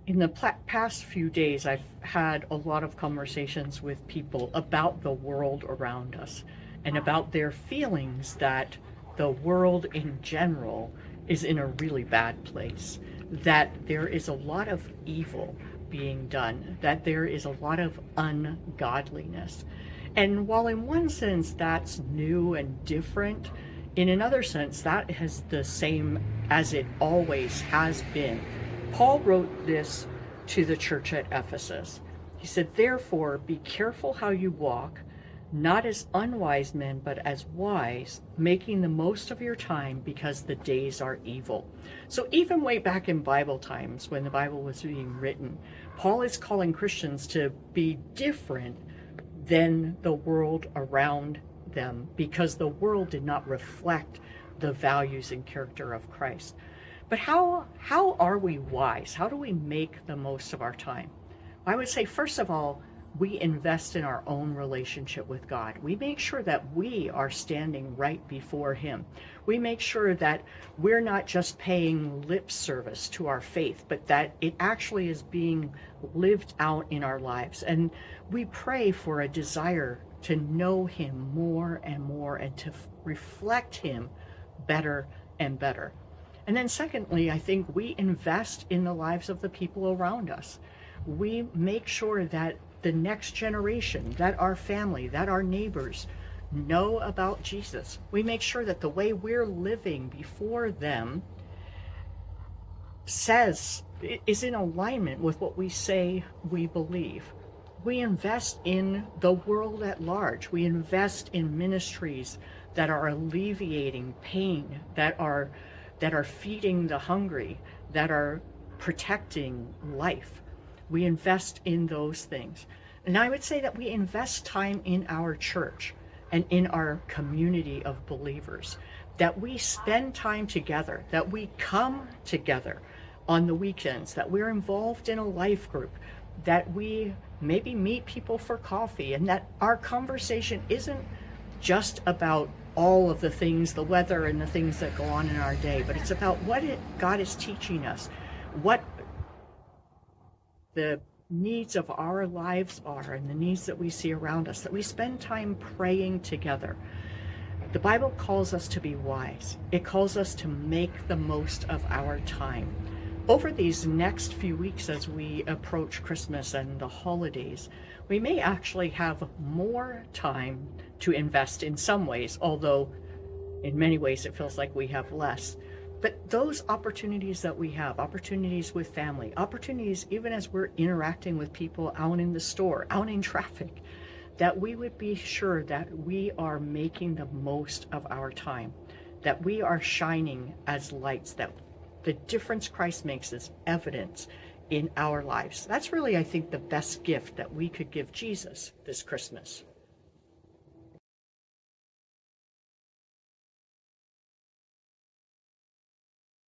In the past few days, I've had a lot of conversations with people about the world around us and about their feelings that the world in general is in a really bad place, that there is a lot of evil being done, that there is a lot of ungodliness. And while in one sense that's new and different, in another sense that is the same as it always has been. Paul wrote this to the church at Ephesus. He said, "Therefore, be careful how you walk, not as unwise men, but as wise, making the most of your time because the days are evil." So even way back in Bible times, when the Bible was being written, Paul is calling Christians to be different than the world around them, because the world did not reflect the values and character of Christ. But how are we wise? How do we make the most of our time? I would say, first of all, we invest in our own relationship with God. We make sure that we are standing right before Him. We make sure that we're not just paying lip service to our faith, but that it actually is being lived out in our lives. And we pray for a desire to know Him more and more and to reflect Him better and better. And then secondly, I think we invest in the lives of the people around us. We make sure that the next generation, that our family, that our neighbors know about Jesus. We make sure that the way we're living before them is in alignment with what we say we believe. We invest in the world at large. We invest in ministries that are alleviating pain, that are feeding the hungry, that are protecting life. We invest in those things. And I would say that we invest time in our church and in our community of believers, that we spend time together, that we come together on the weekends, that we're involved in a life group, that we maybe meet people for coffee, and that our conversation isn't just about all of the things, the weather and the things that go on in our day, but it's about what God is teaching us, what the needs of our lives are and the needs that we see around us, that we spend time praying together. The Bible calls us to be wise. It calls us to make the most of our time. Over these next few weeks, as we approach Christmas and the holidays, we may actually have more time to invest in some ways, although in many ways it feels like we have less. But those opportunities that we have, opportunities with family, opportunities even as we're interacting with people out in the store, out in traffic, that we would be sure that we are making the most of our time, that we are shining as lights, that the difference Christ makes is evident in our lives. That's really, I think, the best gift that we could give Jesus this Christmas.